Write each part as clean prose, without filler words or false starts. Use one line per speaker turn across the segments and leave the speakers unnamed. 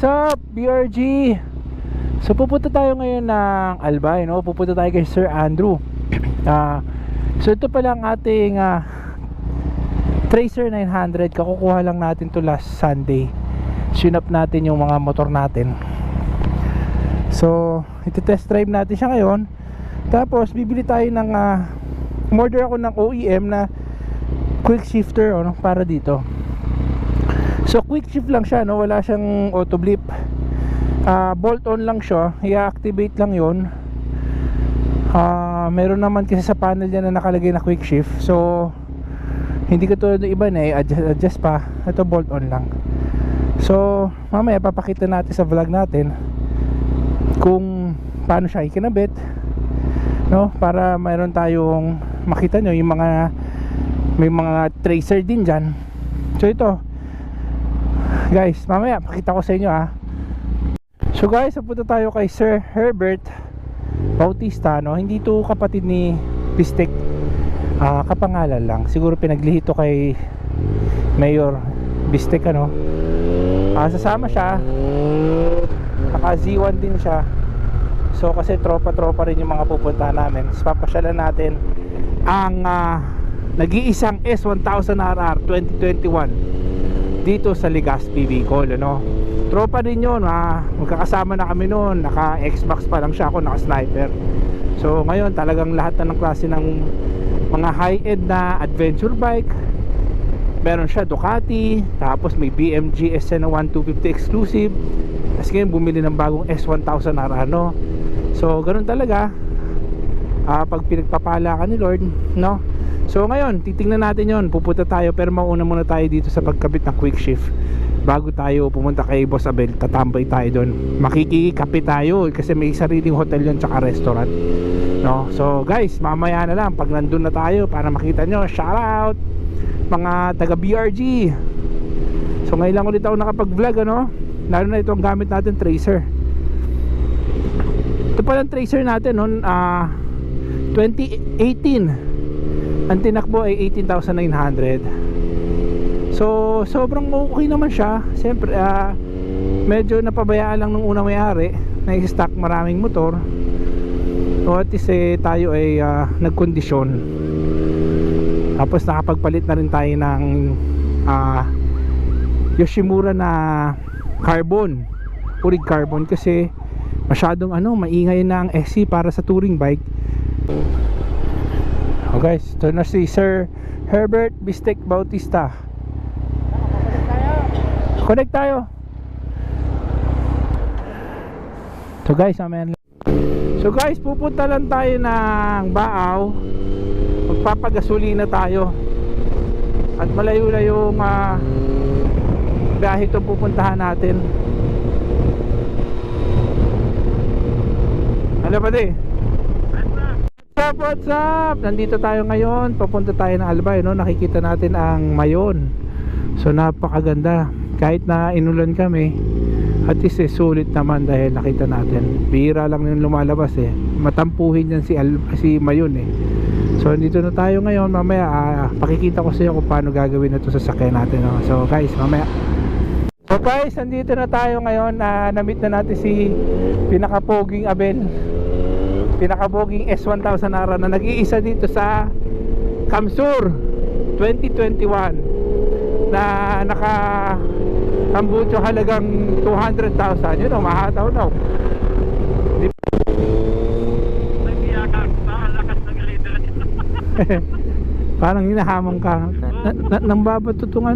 what's up BRG? So pupunta tayo ngayon ng Albay, no? Pupunta tayo kay Sir Andrew. So ito pala ang ating Tracer 900. Kakukuha lang natin to last Sunday. Sinap natin yung mga motor natin. So ito test drive natin siya ngayon. Tapos bibili tayo ng order ako ng OEM na quick shifter, no? Para dito. So quick shift lang siya, no? Wala siyang auto blip. Bolt on lang siya, i-activate lang yon. Meron naman kasi sa panel niya na nakalagay na quick shift. So hindi ko tulad ng iba na adjust pa. Ito bolt on lang. So mamaya papakita natin sa vlog natin kung paano siya ikinabit, no? Para mayroon tayong makita nyo yung mga may mga tracer din dyan. So ito guys, mamaya pakita ko sa inyo ha. So guys, punta tayo kay Sir Herbert Bautista, no? Hindi to kapatid ni Pistek, kapangalan lang. Siguro pinaglihito kay Mayor Bistek, ano? Sasama siya. Naka Z1 din siya. So kasi tropa-tropa rin yung mga pupuntahan namin. So papasyalan natin ang nag-iisang S1000rr 2021 dito sa Legazpi, Bicol, ano? Tropa din yun, magkakasama na kami noon. Naka Xbox pa lang siya, ako naka sniper. So ngayon talagang lahat na ng klase ng mga high-end na adventure bike. Meron siya Ducati, tapos may BMG SN1 250 exclusive. Tapos ngayon bumili ng bagong S1000rr, no? So ganun talaga, pag pinagpapala ka ni Lord, no? So ngayon, titingnan natin yon. Pupunta tayo, pero mauna muna tayo dito sa pagkabit ng quick shift. Bago tayo pumunta kay Boss Abel, tatambay tayo doon. Makikikape tayo kasi may sariling hotel yon tsaka restaurant, no? So guys, mamaya na lang pag nandun na tayo para makita nyo. Shout out mga taga BRG. So ngayon lang ulit ako nakapag-vlog, ano? Lalo na itong gamit natin, Tracer. Ito palang Tracer natin noon, 2018. Ang tinakbo ay 18,900. So sobrang okay naman siya. Siyempre medyo napabayaan lang nung unang may-ari, na-stock maraming motor. So at least tayo ay nagkondisyon. Tapos nakapagpalit na rin tayo ng Yoshimura na carbon, urig carbon, kasi masyadong maingay na ang SC para sa touring bike. Oh guys, ito na si Sir Herbert Bistek Bautista. Connect tayo. So guys, amen. So guys, pupunta lang tayo ng Baaw. Magpapagasolina tayo. At malayo na yung biyahe itong pupuntahan natin. Ano ba di? What's up? Nandito tayo ngayon. Papunta tayo ng Albay, no? Nakikita natin ang Mayon. So napakaganda. Kahit na inulan kami, at least sulit naman dahil nakita natin. Bihira lang yung lumalabas Matampuhin yan si Mayon So dito na tayo ngayon. Mamaya pakikita ko sa iyo kung paano gagawin na ito sa sasakyan natin, no? So guys, mamaya. So guys, nandito na tayo ngayon. Na-meet na natin si pinakapoging Abel, pinakaboging S1000rr na nag-iisa dito sa Kamsur 2021 na naka tambucho halagang 200,000. Yun o, mahataw daw. Parang hinahamon ka. Nang babato itong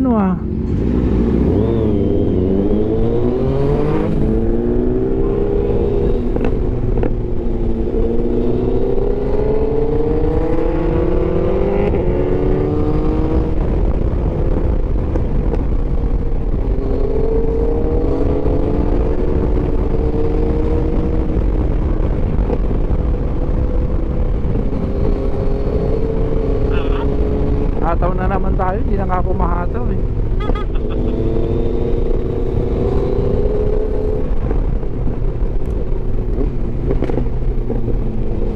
hataw na naman tayo. Hindi na nga ako mahataw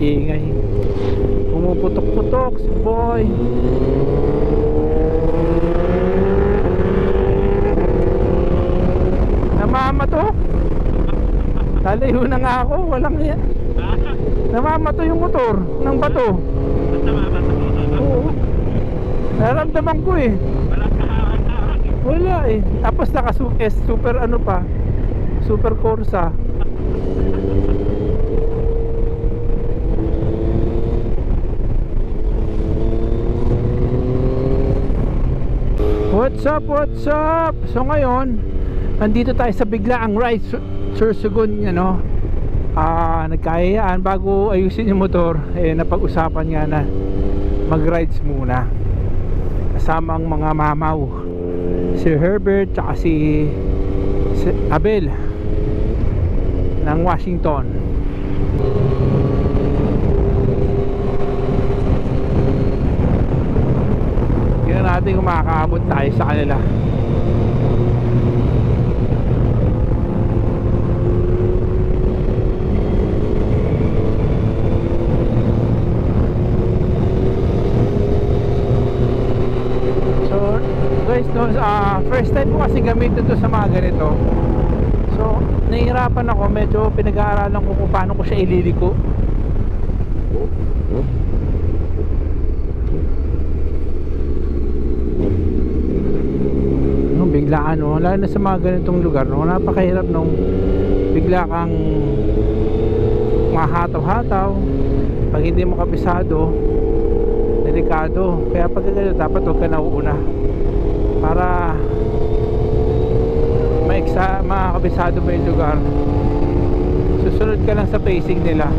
Ingay. Pumuputok-putok si boy. Namama to. Lalayo na nga ako, walang yan. Namamato yung motor ng bato. Oo. Naramdaman ko eh. Wala eh. Tapos super ano pa, super Corsa. What's up, what's up? So ngayon, nandito tayo sa biglaang ride Sursugun, ano. Nagkayayaan bago ayusin yung motor, eh napag-usapan nga na mag-rides muna. Kasama ang mga mamaw, si Herbert tsaka si Abel ng Washington. Tingnan natin kung makakaabot tayo sa kanila. No, first time ko kasi gamitin to sa mga ganito. So nahihirapan ako, medyo pinag-aaralan ko kung paano ko siya ililiko. No, biglaan, no, lalo na sa mga ganitong lugar, no, napakahirap nung bigla kang mahataw-hataw. Pag hindi mo kabisado, delikado. Kaya pag ganito, dapat huwag ka nauuna para makakabisado mo yung lugar. Susunod ka lang sa pacing nila.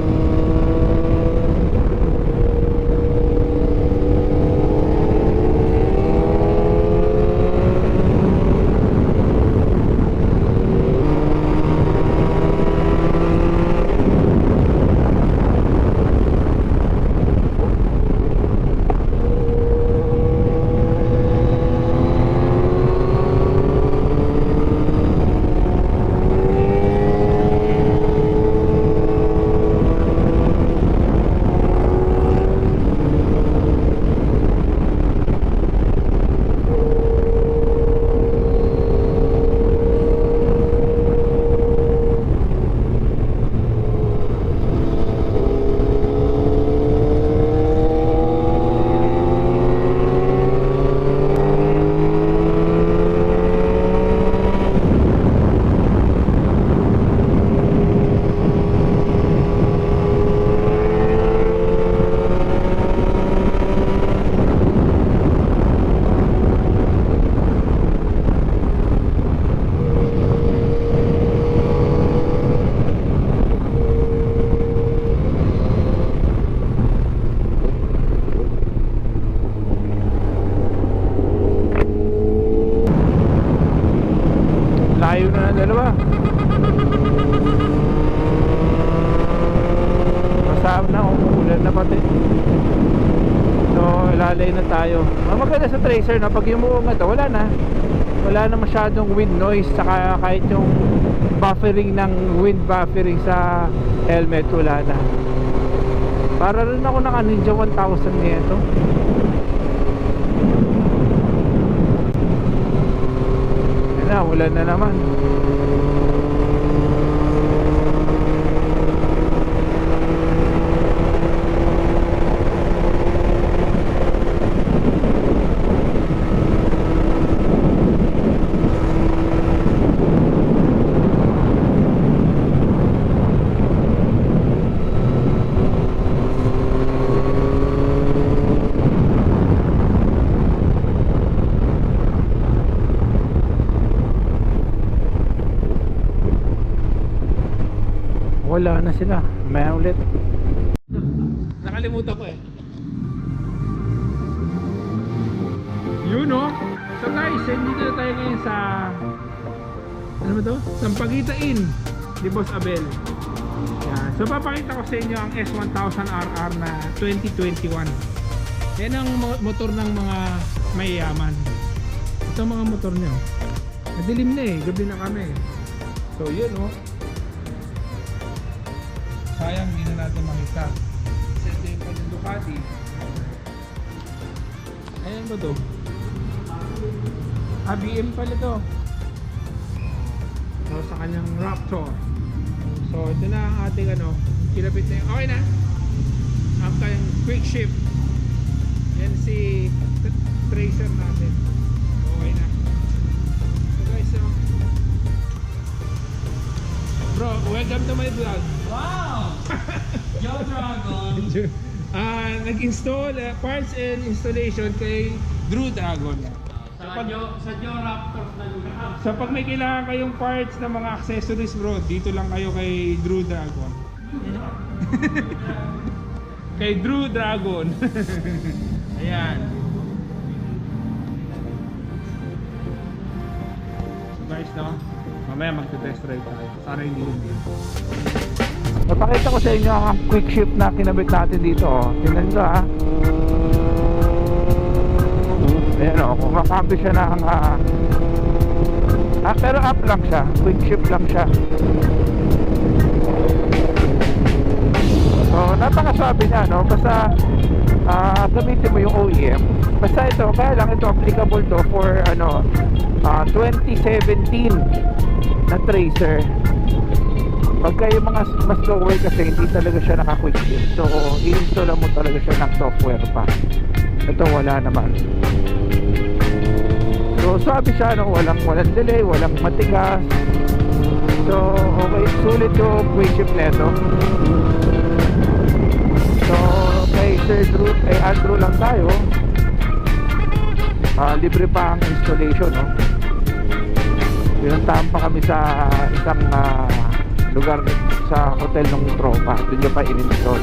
Layo na ng dalawa. Masama na, umuulan na pati. So ilalay na tayo. Maganda sa tracer na pag umuungat, wala na masyadong wind noise, saka kahit yung buffering ng wind buffering sa helmet, wala na. Para rin ako naka Ninja 1000 nito. Ulan na naman. Wala na sila, may ulit. Nakalimutan ko eh. Yun o. So guys, dito na tayo ngayon sa, ano ba to? Sampaguita Inn ni Boss Abel. Yan. So papakita ko sa inyo ang s1000rr na 2021. Yan ang motor ng mga mayayaman. Ito mga motor nyo. Madilim na eh, gabi na kami. So yun o. Sayang hindi na natin makita. Ito yung kanyang Ducati. Ayan ba ito? BM pala ito. So sa kanyang Raptor. So ito na ang ating ano, kinabit na yung, okay na ang kanyang quick shift. Yan si tracer natin, okay na. So guys, so bro, welcome to my vlog.
Wow! Yo Dragon!
Nag-install parts and installation kay Drew Dragon.
Sa Joe Raptors na lugar.
So pag may kailangan kayong parts ng mga accessories bro, dito lang kayo kay Drew Dragon. Kay Drew Dragon. Ayan. So guys, no? Mamaya magte-test drive tayo. Sana hindi yun. Napakita ko sa inyo ang quick shift na kinabit natin dito. Tingnan nyo ha. Ayan o, kumakambyo siya ng pero up lang siya. Quick shift lang siya. So napakasabi niya, no? Basta gamitin mo yung OEM. Basta ito, kaya lang ito applicable to for 2017 na tracer. Pagka yung mga mas lower kasi hindi talaga siya naka-quick shift. So i-install mo talaga siya ng software pa. Ito wala naman. So sabi siya, no, walang delay, walang matigas. So okay, sulit yung quick shift neto. So kay Sir Drew, kay Andrew lang tayo. Libre pa ang installation, no. Pinuntahan pa kami sa isang lugar sa hotel ng tropa. Doon niya pa in-install.